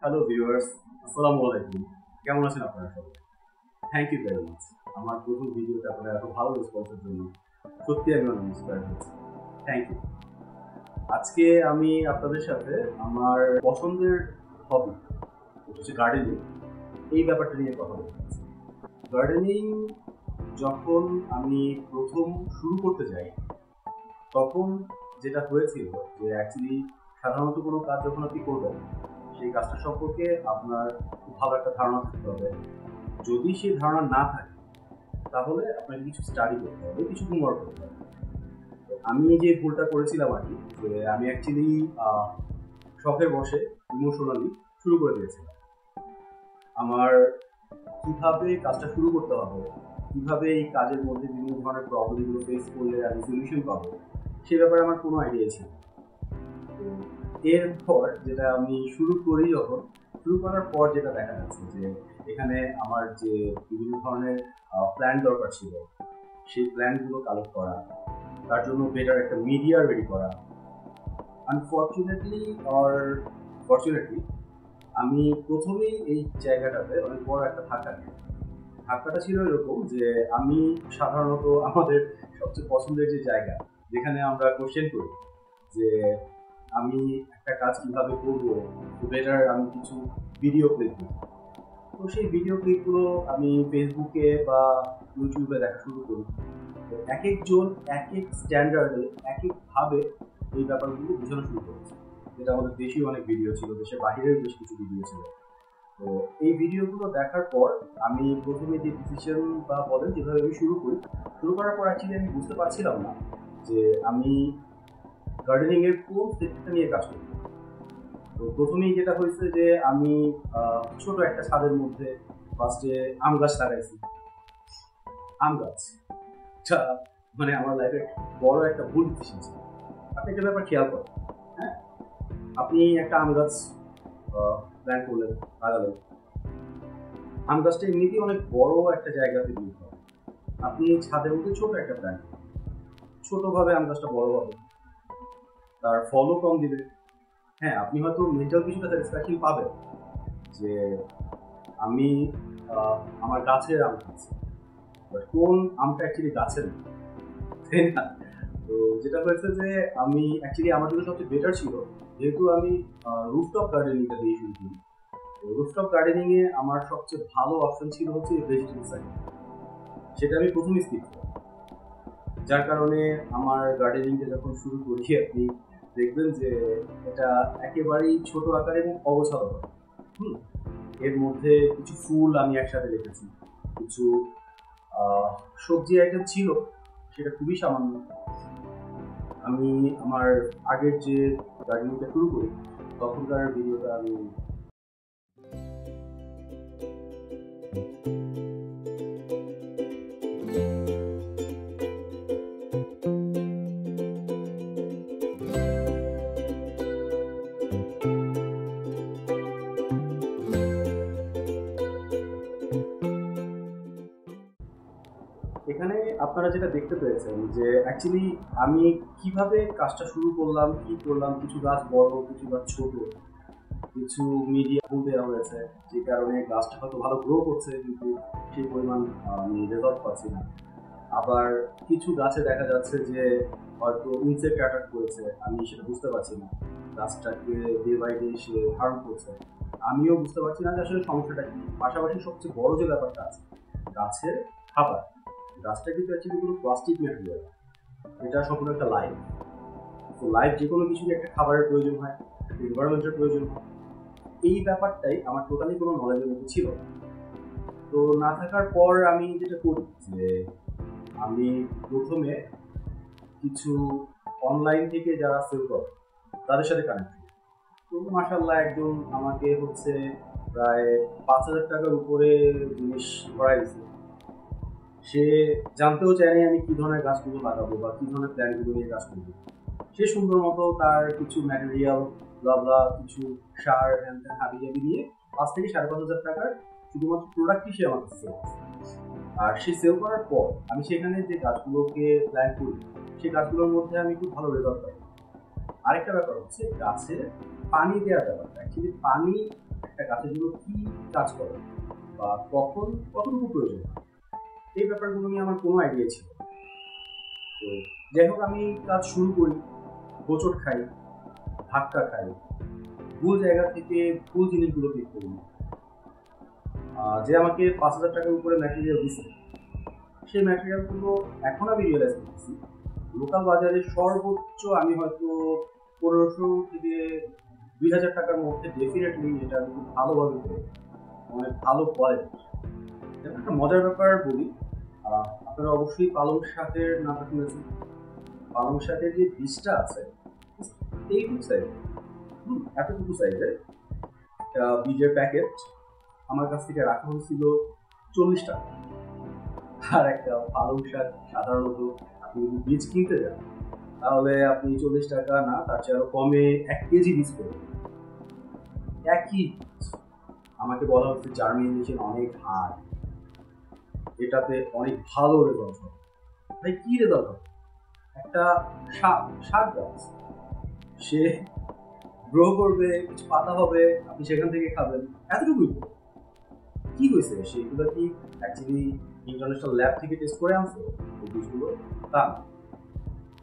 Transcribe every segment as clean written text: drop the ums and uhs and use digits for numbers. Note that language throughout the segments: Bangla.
হ্যালো ভিউয়ার্স, আসসালামু আলাইকুম। কেমন আছেন আপনারা সবাই? Thank you very much. আমার প্রথম ভিডিওতে আপনারা এত ভালো রেসপন্সের জন্য সত্যি আমি অনেক ইন্সপায়ার হয়েছি। Thank you. আজকে আমি আপনাদের সাথে আমার পছন্দের হবি হচ্ছে গার্ডেনিং, এই ব্যাপারটা নিয়ে কথা বলতে চাচ্ছি। গার্ডেনিং যখন আমি প্রথম শুরু করতে যাই তখন যেটা হয়েছিল যে অ্যাকচুয়ালি সাধারণত কোনো কাজ যখন আপনি করবেন সেই কাজটা সম্পর্কে আপনার খুব ভালো একটা ধারণা থাকতে হবে। যদি সেই ধারণা না থাকে তাহলে আপনাকে কিছু স্টাডি করতে হবে, কিছু হোমওয়ার্ক করতে হবে। আমি যে ভুলটা করেছিলাম আর কি, যে আমি অ্যাকচুয়ালি শখের বসে ইমোশনালি শুরু করে দিয়েছিলাম। আমার কিভাবে কাজটা শুরু করতে হবে, কিভাবে এই কাজের মধ্যে বিভিন্ন ধরনের প্রবলেমগুলো ফেস করলে আমি সলিউশন পাবো, সে ব্যাপারে আমার কোনো আইডিয়া ছিল না। তো এরপর যেটা আমি শুরু করি, যখন শুরু করার পর যেটা দেখা যাচ্ছে যে এখানে আমার যে বিভিন্ন ধরনের প্ল্যান দরকার ছিল, সেই প্ল্যানগুলো কালেক্ট করা, তার জন্য বেটার একটা মিডিয়া রেডি করা। আনফর্চুনেটলি অর ফর্চুনেটলি আমি প্রথমেই এই জায়গাটাতে অনেক বড় একটা ধাক্কা নিই। ধাক্কাটা ছিল এরকম যে আমি সাধারণত আমাদের সবচেয়ে পছন্দের যে জায়গা, যেখানে আমরা কোশ্চেন করি যে আমি একটা কাজ কিভাবে করবো, তো বেটার আমি কিছু ভিডিও ক্লিপ দিই। তো সেই ভিডিও ক্লিপগুলো আমি ফেসবুকে বা ইউটিউবে দেখা শুরু করি। তো এক একজন এক এক স্ট্যান্ডার্ডে এক একভাবে এই ব্যাপারগুলো বোঝানো শুরু করেছে। যেটা আমাদের দেশীয় অনেক ভিডিও ছিল, দেশের বাহিরের বেশ কিছু ভিডিও ছিল। তো এই ভিডিওগুলো দেখার পর আমি প্রথমে যে ডিসিশন বা বলেন যেভাবে আমি শুরু করার পর অ্যাকচুয়ালি আমি বুঝতে পারছিলাম না যে আমি গার্ডেনিং এর কোন সেক্টরটা নিয়ে কাজ করব। তো প্রথমেই যেটা হয়েছে যে আমি ছোট একটা ছাদের মধ্যে ফার্স্টে আম গাছ লাগাইছি। আম গাছ মানে আমার লাইফে বড় একটা ভুল ডিসিশন ছিল। আপনি একটা ব্যাপার খেয়াল করেন, হ্যাঁ, আপনি একটা আম গাছ প্ল্যান করলেন, লাগালেন। আম গাছটা এমনিতেই অনেক বড় একটা জায়গাতে দিতে হবে। আপনি ছাদের মধ্যে ছোট একটা প্ল্যান, ছোটভাবে আম গাছটা বড় হবে, তার ফলও কম দিবে। হ্যাঁ, আপনি হয়তো মেন্টাল কিছুটা স্যাটিসফ্যাকশন পাবেন যে আমি আমার গাছের আম খাচ্ছি, কোন আমটা অ্যাকচুয়ালি গাছের না, তাই না? তো যেটা হয়েছে যে আমি অ্যাকচুয়ালি আমার জন্য সবচেয়ে বেটার ছিল, যেহেতু আমি রুফটপ গার্ডেনিংটা দিয়ে শুরু করি। তো রুফটপ গার্ডেনিং এ আমার সবচেয়ে ভালো অপশন ছিল হচ্ছে ভেজিটেবল সাইড, সেটা আমি প্রথমে স্কিপ করি। যার কারণে আমার গার্ডেনিংটা যখন শুরু করি আপনি দেখবেন যে এটা একেবারেই ছোট আকারে এবং অগোছালো। এর মধ্যে কিছু ফুল আমি একসাথে রেখেছি, কিছু সবজি আইটেম ছিল, সেটা খুবই সামান্য। আমি আমার আগের যে গার্ডেনিংটা শুরু করি তখনকার ভিডিওটা আমি এখানে আপনারা যেটা দেখতে পেয়েছেন যে অ্যাকচুয়ালি আমি কিভাবে কাজটা শুরু করলাম, কি করলাম, কিছু গাছ বড়, কিছু গাছ ছোট, কিছু মিডিয়া ফুল দেওয়া হয়েছে, যে কারণে গাছটা হয়তো ভালো গ্রো করছে কিন্তু সেই পরিমাণ আমি রেজাল্ট পাচ্ছি না। আবার কিছু গাছে দেখা যাচ্ছে যে হয়তো ইনসেক্ট অ্যাটাক করেছে, আমি সেটা বুঝতে পারছি না, গাছটাকে ডে বাই ডে সে হার্ম করছে, আমিও বুঝতে পারছি না যে আসলে সমস্যাটা কি। পাশাপাশি সবচেয়ে বড় যে ব্যাপারটা আছে, গাছের খাবার, গাছটা কিন্তু অ্যাকচুয়ালি কোনো প্লাস্টিক ম্যাটেরিয়াল, এটা সম্পূর্ণ একটা লাইফ। তো লাইফ যে কোনো কিছুরই একটা খাবারের প্রয়োজন হয়, একটা এনভায়রনমেন্টের প্রয়োজন হয়। এই ব্যাপারটাই আমার টোটালি কোনো নলেজের মধ্যে ছিল না। তো না থাকার পর আমি যেটা করি যে আমি প্রথমে কিছু অনলাইন থেকে যারা সেল করে তাদের সাথে কানেক্ট করি। তো মাশাআল্লাহ একজন আমাকে হচ্ছে প্রায় 5,000 টাকার উপরে জিনিস করাই দিচ্ছে। সে জানতেও চায়নি আমি কি ধরনের গাছগুলো লাগাবো বা কি ধরনের প্ল্যানগুলো নিয়ে কাজ করবো। সে সুন্দর মতো তার কিছু ম্যাটেরিয়াল, ব্লা কিছু সার, হ্যান ত্যান হাবিজাবি দিয়ে 5,000 থেকে 5,500 টাকার শুধুমাত্র প্রোডাক্টই সে আমাকে সেল করছে। আর সে সেল করার পর আমি সেখানে যে গাছগুলোকে প্ল্যান করি সেই গাছগুলোর মধ্যে আমি খুব ভালো রেজাল্ট পাই। আরেকটা ব্যাপার হচ্ছে গাছের পানি দেওয়ার ব্যাপারটা। অ্যাকচুয়ালি পানি একটা গাছের জন্য কি কাজ করে বা কখন কতটুকু প্রয়োজন, এই ব্যাপারগুলো নিয়ে আমার কোনো আইডিয়া ছিল। তো যাই হোক, আমি কাজ শুরু করি, হোঁচট খাই, ধাক্কা খাই, ভুল জায়গা থেকে ভুল জিনিসগুলো পিক করি। যে আমাকে 5,000 টাকার উপরে ম্যাটেরিয়াল দিচ্ছে, সেই ম্যাটেরিয়ালগুলো এখন আমি রিয়েলাইজ করছি লোকাল বাজারে সর্বোচ্চ আমি হয়তো 1500 থেকে 2000 টাকার মধ্যে ডেফিনেটলি এটা আমি খুব ভালোভাবে করি, অনেক ভালো কোয়ালিটি। একটা মজার ব্যাপার বলি, আপনারা অবশ্যই পালং শাকের নামটা শুনেছেন। পালং শাকের যে বীজটা আছে এইটুকু সাইজের, এতটুকু সাইজের একটা বীজের প্যাকেট আমার কাছ থেকে রাখা হয়েছিল 40 টাকা। আর একটা পালং শাক সাধারণত আপনি যদি বীজ কিনতে যান তাহলে আপনি 40 টাকা না, তার চেয়ে আরো কমে 1 কেজি বীজ করবেন। একই আমাকে বলা হচ্ছে জার্মিনেশন অনেক হাই, এটাতে অনেক ভালো রেজাল্ট হবে। ভাই কি রেজাল্ট হবে? একটা শাক গাছ, সে গ্রো করবে, কিছু পাতা হবে, আপনি সেখান থেকে খাবেন, এতটুকুই। কি হয়েছে? সেগুলো কি অ্যাকচুয়ালি ইন্টারন্যাশনাল ল্যাব থেকে টেস্ট করে আনছে এই বীজগুলো? তা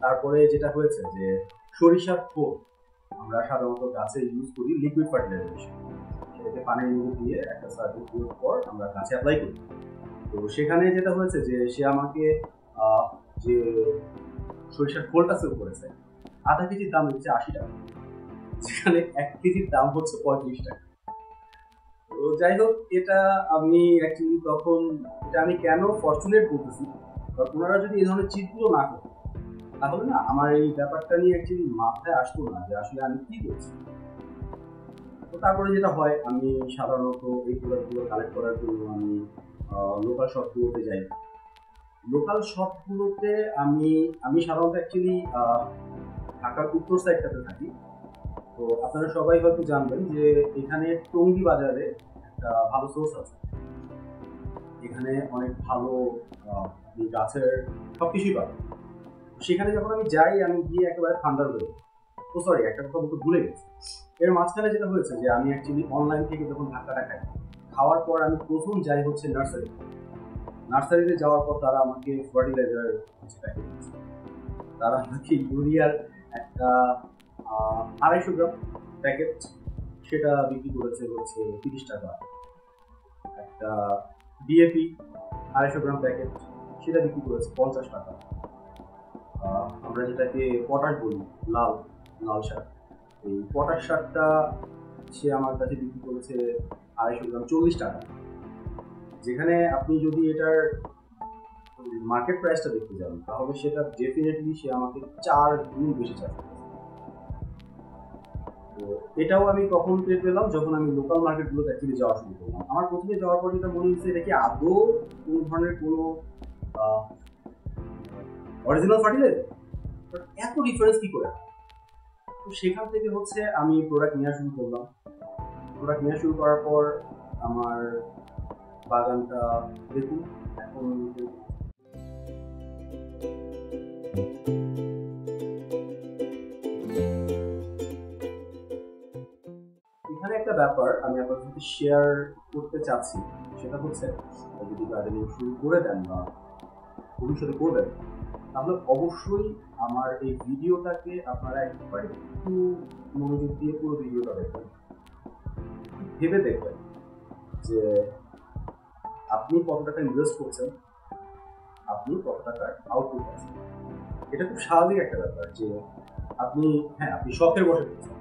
তারপরে যেটা হয়েছে যে সরিষার খোল আমরা সাধারণত গাছে ইউজ করি লিকুইড ফার্টিলাইজার, সেটাকে পানির মধ্যে দিয়ে একটা সার্টেন পিরিয়ড পর আমরা গাছে অ্যাপ্লাই করি। তো সেখানে যেটা হয়েছে যে সে আমাকে যে সরিষার খোলটা সেল করেছে, আধা কেজির দাম হচ্ছে 80 টাকা, যেখানে 1 কেজির দাম হচ্ছে 35 টাকা। তো যাই হোক, এটা আমি অ্যাকচুয়ালি তখন এটা আমি কেন ফরচুনেট বলতেছি, ওনারা যদি এই ধরনের চিটগুলো না করতো তাহলে না আমার এই ব্যাপারটা নিয়ে অ্যাকচুয়ালি মাথায় আসতো না যে আসলে আমি কি করছি। তো তারপরে যেটা হয়, আমি সাধারণত এই প্রোডাক্টগুলো কালেক্ট করার জন্য আমি লোকাল শপগুলোতে যাই। লোকাল শপগুলোতে আমি সাধারণত অ্যাকচুয়ালি ঢাকার উত্তর সাইডটাতে থাকি। তো আপনারা সবাই হয়তো জানবেন যে এখানে টঙ্গী বাজারে একটা ভালো সোর্স আছে, এখানে অনেক ভালো গাছের সবকিছুই পাবে। সেখানে যখন আমি যাই, আমি গিয়ে একেবারে ঠান্ডার হয়ে, ও সরি একটা কথা বলতে ভুলে গেছি। এর মাঝখানে যেটা হয়েছে যে আমি অ্যাকচুয়ালি অনলাইন থেকে যখন ধাক্কাটা খাই, খাওয়ার পর আমি প্রথম যাই হচ্ছে নার্সারিতে যাওয়ার পর তারা আমাকে ফার্টিলাইজার প্যাকেট দিচ্ছে। তারা আমাকে ইউরিয়ার একটা 250 গ্রাম প্যাকেট, সেটা বিক্রি করেছে হচ্ছে 30 টাকা। একটা ডিএপি 250 গ্রাম প্যাকেট, সেটা বিক্রি করেছে 50 টাকা। আমরা যেটাকে পটাশ বলি, লাল শাক, এই পটাশ শাকটা সে আমার কাছে বিক্রি করেছে 250 গ্রাম 40 টাকা। যেখানে আপনি যদি এটার মার্কেট প্রাইসটা দেখতে যান তাহলে সেটা ডেফিনেটলি সে আমাকে 4 গুণ বেশি চার্জ করে। তো এটাও আমি কখন টের পেলাম, যখন আমি লোকাল মার্কেটগুলোতে অ্যাকচুয়ালি যাওয়া শুরু করলাম। আমার প্রথমে যাওয়ার পর যেটা মনে হচ্ছে, এটা কি আদৌ কোনো ধরনের কোনো অরিজিনাল ফার্টিলাইজার, এত ডিফারেন্স কি করে? তো সেখান থেকে হচ্ছে আমি প্রোডাক্ট নেওয়া শুরু করলাম। প্রোডাক্ট নেওয়া শুরু করার পর আমার বাগানটা দেখুন এখন। এখানে একটা ব্যাপার আমি আপনাদের সাথে শেয়ার করতে চাচ্ছি, সেটা হচ্ছে যদি গার্ডেনিং শুরু করে দেন বা ভবিষ্যতে করবেন, তাহলে অবশ্যই আমার এই ভিডিওটাকে আপনারা একবার একটু মনোযোগ দিয়ে পুরো ভিডিওটা দেখবেন, ভেবে দেখবেন যে আপনি কত টাকা ইনভেস্ট করছেন, আপনি কত টাকার আউটপুট পাচ্ছেন। এটা খুব স্বাভাবিক একটা ব্যাপার যে আপনি শখের বসে করছেন।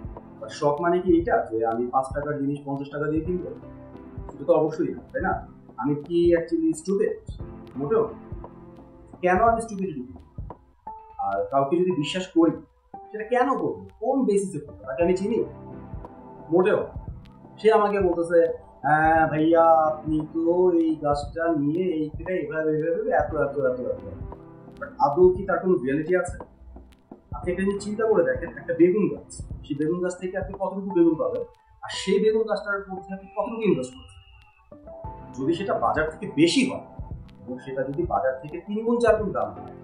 শখ মানে কি এটা যে আমি 5 টাকার জিনিস 50 টাকা দিয়ে কিনবো? এটা তো অবশ্যই না, তাই না? আমি কি অ্যাকচুয়ালি স্টুপিড? মোটেও। কেন আমি স্টুপিডিটি? আর কাউকে যদি বিশ্বাস করি, সেটা কেন করবো? কোন বেসিসে করবো? তাকে আমি চিনি? মোটেও। সে আমাকে বলতেছে, হ্যাঁ ভাইয়া আপনি তো এই গাছটা নিয়ে এইখানে এভাবে এত এত এত এত, আদৌ কি তার কোনো রিয়ালিটি আছে? আপনি একটা জিনিস চিন্তা করে দেখেন, একটা বেগুন গাছ, সেই বেগুন গাছ থেকে আপনি কতটুকু বেগুন পাবেন, আর সেই বেগুন গাছটার মধ্যে আপনি কতটুকু ইনভেস্ট করছেন। যদি সেটা বাজার থেকে বেশি হয় এবং সেটা যদি বাজার থেকে 3 গুণ 4 গুণ দাম হয়,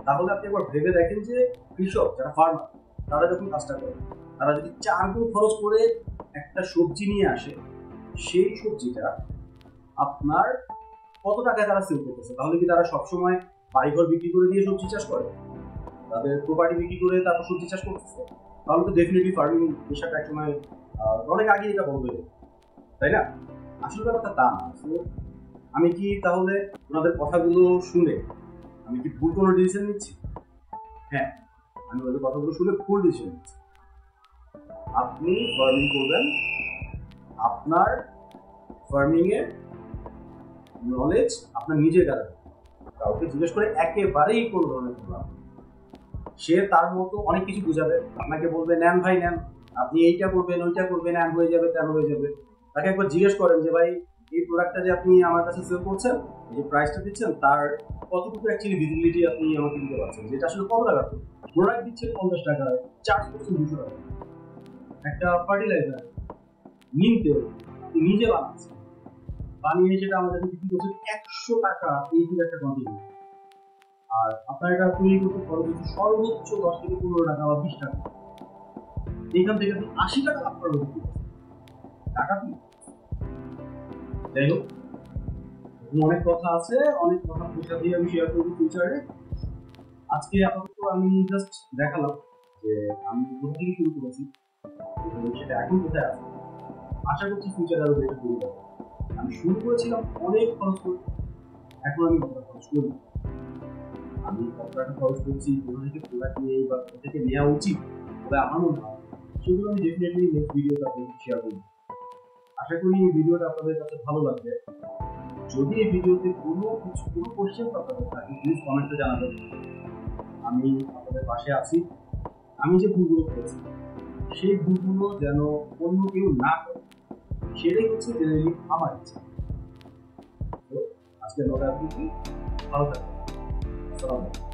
তাহলে আপনি একবার ভেবে দেখেন যে কৃষক যারা ফার্মার, তারা যখন কাজটা করে, তারা যদি 4 গুণ খরচ করে একটা সবজি নিয়ে আসে, সেই সবজিটা আপনার কত টাকায় তারা সেল করতেছে। তাহলে কি তারা সবসময় বাড়িঘর বিক্রি করে দিয়ে সবজি চাষ করে, তাদের প্রপার্টি বিক্রি করে তারপর সবজি চাষ করতেছে? তাহলে তো ডেফিনেটলি ফার্মিং পেশাটা এক সময় অনেক আগে এটা বন্ধ হয়ে, তাই না? আসলে ব্যাপারটা তা না। তো আমি কি তাহলে ওনাদের কথাগুলো শুনে আমি কি ভুল কোনো ডিসিশন নিচ্ছি? হ্যাঁ, আমি ওদের কথাগুলো শুনে ভুল ডিসিশন নিচ্ছি। আপনি ফার্মিং করবেন, আপনার ফার্মিং এর নলেজ আপনার নিজের কাছে, কাউকে জিজ্ঞেস করে একেবারেই কোনো ধরনের প্রবলেম। সে তার মতো অনেক কিছু বুঝাবে, আপনাকে বলবে নেন ভাই নেন, আপনি এইটা করবেন ওইটা করবেন, নেন হয়ে যাবে তেন হয়ে যাবে। তাকে একবার জিজ্ঞেস করেন যে ভাই এই প্রোডাক্টটা যে আপনি আমার কাছে সেল করছেন, যে প্রাইসটা দিচ্ছেন, তার কতটুকু অ্যাকচুয়ালি ভিজিবিলিটি আপনি আমাকে দিতে পারছেন, যেটা আসলে কত টাকা প্রোডাক্ট দিচ্ছেন 50 টাকায়, চার্জ করছেন 200 টাকা। একটা ফার্টিলাইজার নিম তেল আপনি নিজে বানাচ্ছেন, বানিয়ে সেটা আমাদের বিক্রি করছেন 100 টাকা এইগুলো একটা কোয়ান্টিটি। আর আপনার এটা তৈরি করতে খরচ হচ্ছে সর্বোচ্চ 10 থেকে 15 টাকা বা 20 টাকা। এইখান থেকে আপনি 80 টাকা লাভ করবেন টাকা কি? যাই হোক, অনেক কথা আছে, অনেক কথা পয়সা দিয়ে আমি শেয়ার করবো ফিউচারে। আজকে আপাতত আমি জাস্ট দেখালাম যে আমি কোথা থেকে শুরু করেছি, সেটা এখন কোথায় আছে। আশা করছি ফিউচারে আরো বেটার করে যাবো। আমি শুরু করেছিলাম অনেক খরচ করে, এখন আমি কতটা খরচ করি, আমি কতটা খরচ করছি, কোথা থেকে প্রোডাক্ট নিয়ে বা কোথা থেকে নেওয়া উচিত বলে আমার মনে হয়, সেগুলো আমি ডেফিনেটলি নেক্সট ভিডিওতে আপনাদের শেয়ার করবো। আশা করি এই ভিডিওটা আপনাদের কাছে ভালো লাগবে। যদি এই ভিডিওতে কোনো কোশ্চেন আপনাদের থাকে প্লিজ কমেন্টে জানাবেন, আমি আপনাদের পাশে আছি। আমি যে ভুলগুলো করেছি সেই ভুলগুলো যেন অন্য কেউ না করে, সেটাই হচ্ছে জেনারেলি আমার ইচ্ছা। তো আজকে ভালো থাকবেন। আসসালামু আলাইকুম।